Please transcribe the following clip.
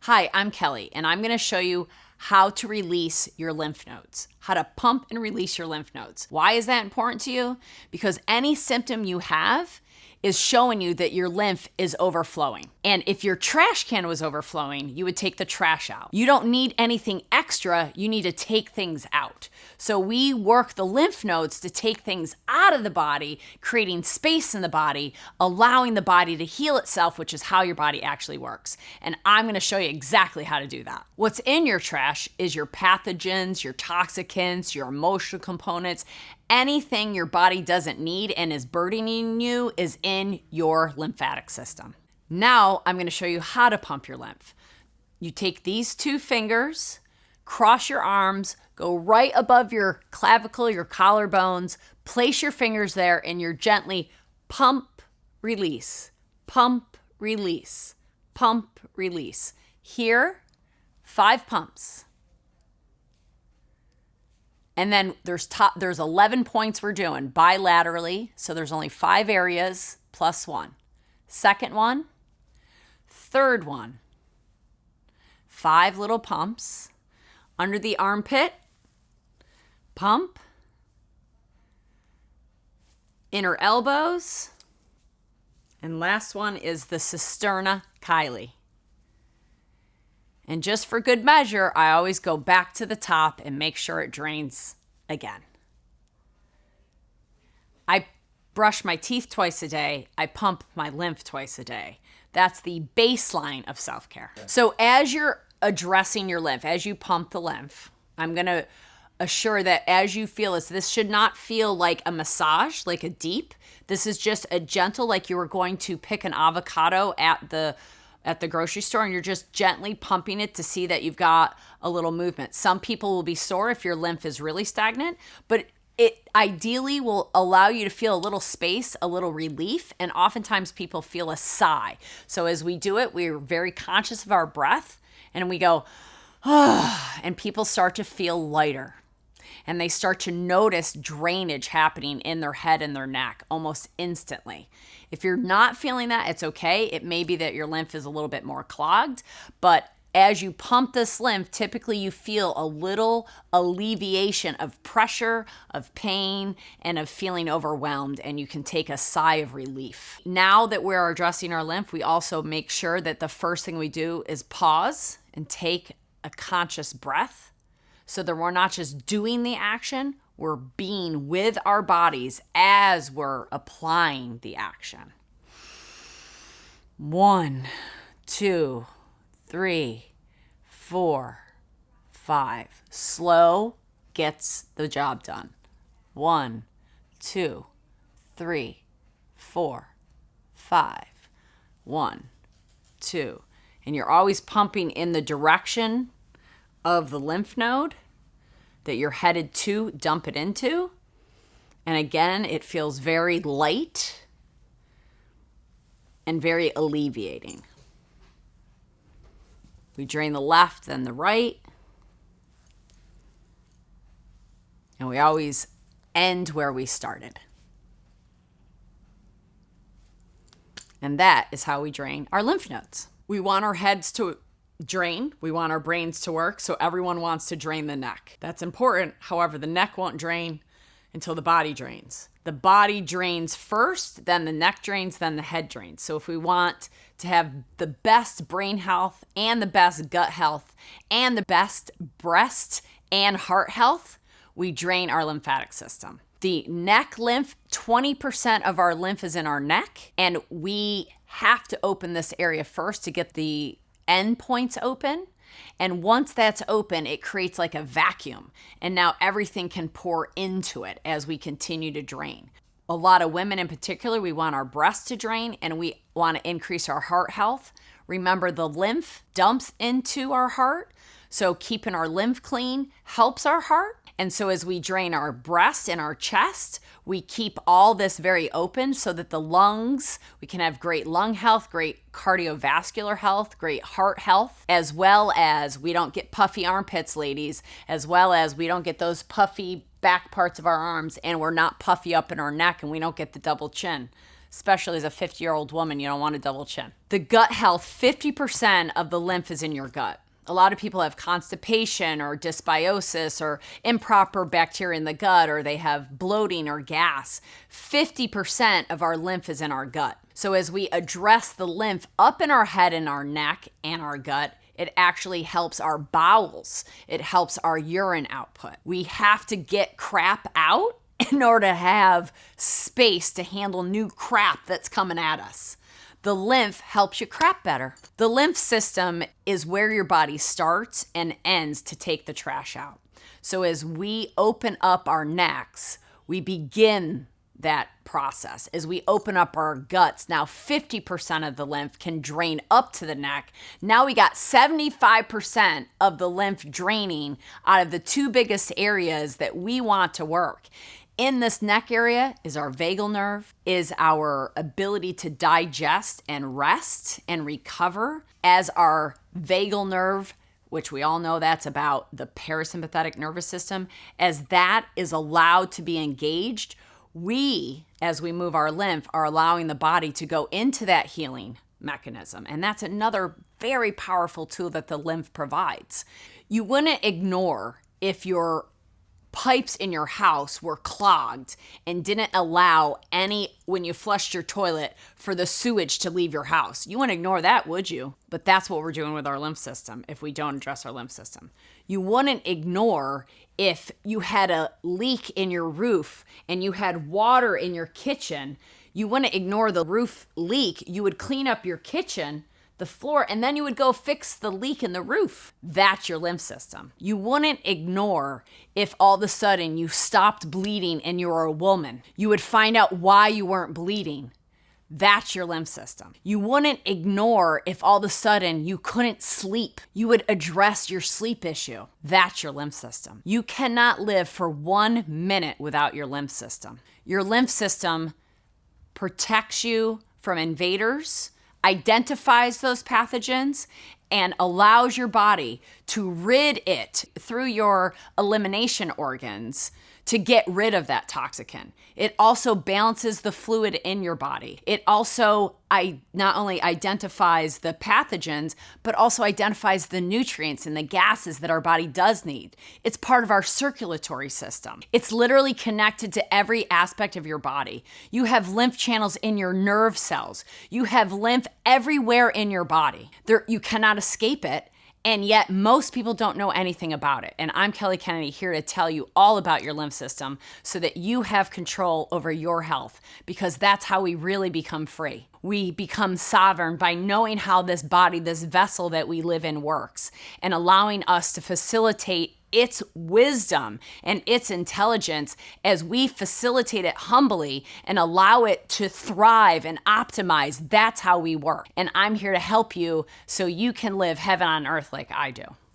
Hi, I'm Kelly, and I'm going to show you how to release your lymph nodes, how to pump and release your lymph nodes. Why is that important to you? Because any symptom you have is showing you that your lymph is overflowing. And if your trash can was overflowing, you would take the trash out. You don't need anything extra, you need to take things out. So we work the lymph nodes to take things out of the body, creating space in the body, allowing the body to heal itself, which is how your body actually works. And I'm gonna show you exactly how to do that. What's in your trash is your pathogens, your toxicants, your emotional components. Anything your body doesn't need and is burdening you is in your lymphatic system. Now I'm going to show you how to pump your lymph. You take these two fingers, cross your arms, go right above your clavicle, your collarbones, place your fingers there, and you're gently pump, release, pump, release, pump, release. Here, 5 pumps. And then there's 11 points we're doing bilaterally. So there's only 5 areas plus 1. Second one, third one, 5 little pumps. Under the armpit, pump. Inner elbows. And last one is the cisterna chyli. And just for good measure, I always go back to the top and make sure it drains again. I brush my teeth twice a day. I pump my lymph twice a day. That's the baseline of self-care. So as you're addressing your lymph, as you pump the lymph, I'm going to assure that as you feel this should not feel like a massage, like a deep. This is just a gentle, like you were going to pick an avocado at the grocery store, and you're just gently pumping it to see that you've got a little movement. Some people will be sore if your lymph is really stagnant, but it ideally will allow you to feel a little space, a little relief, and oftentimes people feel a sigh. So as we do it, we're very conscious of our breath, and we go, ah, and people start to feel lighter. And they start to notice drainage happening in their head and their neck almost instantly. If you're not feeling that, it's okay. It may be that your lymph is a little bit more clogged, but as you pump this lymph, typically you feel a little alleviation of pressure, of pain, and of feeling overwhelmed, and you can take a sigh of relief. Now that we're addressing our lymph, we also make sure that the first thing we do is pause and take a conscious breath. So that we're not just doing the action, we're being with our bodies as we're applying the action. 1, 2, 3, 4, 5. Slow gets the job done. 1, 2, 3, 4, 5. 1, 2. And you're always pumping in the direction of the lymph node that you're headed to dump it into. And again, it feels very light and very alleviating. We drain the left, then the right. And we always end where we started. And that is how we drain our lymph nodes. We want our heads to drain. We want our brains to work, so everyone wants to drain the neck. That's important. However, the neck won't drain until the body drains. The body drains first, then the neck drains, then the head drains. So if we want to have the best brain health and the best gut health and the best breast and heart health, we drain our lymphatic system. The neck lymph, 20% of our lymph is in our neck, and we have to open this area first to get the end points open. And once that's open, it creates like a vacuum. And now everything can pour into it as we continue to drain. A lot of women in particular, we want our breasts to drain and we want to increase our heart health. Remember, the lymph dumps into our heart. So keeping our lymph clean helps our heart. And so as we drain our breast and our chest, we keep all this very open so that the lungs, we can have great lung health, great cardiovascular health, great heart health, as well as we don't get puffy armpits, ladies, as well as we don't get those puffy back parts of our arms, and we're not puffy up in our neck, and we don't get the double chin. especially as a 50-year-old woman, you don't want a double chin. The gut health, 50% of the lymph is in your gut. A lot of people have constipation or dysbiosis or improper bacteria in the gut, or they have bloating or gas. 50% of our lymph is in our gut. So as we address the lymph up in our head and our neck and our gut, it actually helps our bowels. It helps our urine output. We have to get crap out in order to have space to handle new crap that's coming at us. The lymph helps you crap better. The lymph system is where your body starts and ends to take the trash out. So as we open up our necks, we begin that process. As we open up our guts, now 50% of the lymph can drain up to the neck. Now we got 75% of the lymph draining out of the two biggest areas that we want to work. In this neck area is our vagal nerve, is our ability to digest and rest and recover, as our vagal nerve, which we all know that's about the parasympathetic nervous system, as that is allowed to be engaged, we, as we move our lymph, are allowing the body to go into that healing mechanism. And that's another very powerful tool that the lymph provides. You wouldn't ignore if your pipes in your house were clogged and didn't allow any, when you flushed your toilet, for the sewage to leave your house. You wouldn't ignore that, would you? But that's what we're doing with our lymph system if we don't address our lymph system. You wouldn't ignore if you had a leak in your roof and you had water in your kitchen. You wouldn't ignore the roof leak. You would clean up your kitchen, the floor, and then you would go fix the leak in the roof. That's your lymph system. You wouldn't ignore if all of a sudden you stopped bleeding and you were a woman. You would find out why you weren't bleeding. That's your lymph system. You wouldn't ignore if all of a sudden you couldn't sleep. You would address your sleep issue. That's your lymph system. You cannot live for 1 minute without your lymph system. Your lymph system protects you from invaders, identifies those pathogens, and allows your body to rid it through your elimination organs to get rid of that toxicant. It also balances the fluid in your body. It also not only identifies the pathogens, but also identifies the nutrients and the gases that our body does need. It's part of our circulatory system. It's literally connected to every aspect of your body. You have lymph channels in your nerve cells. You have lymph everywhere in your body. You cannot escape it. And yet most people don't know anything about it. And I'm Kelly Kennedy, here to tell you all about your lymph system so that you have control over your health, because that's how we really become free. We become sovereign by knowing how this body, this vessel that we live in, works, and allowing us to facilitate its wisdom and its intelligence as we facilitate it humbly and allow it to thrive and optimize. That's how we work. And I'm here to help you so you can live heaven on earth like I do.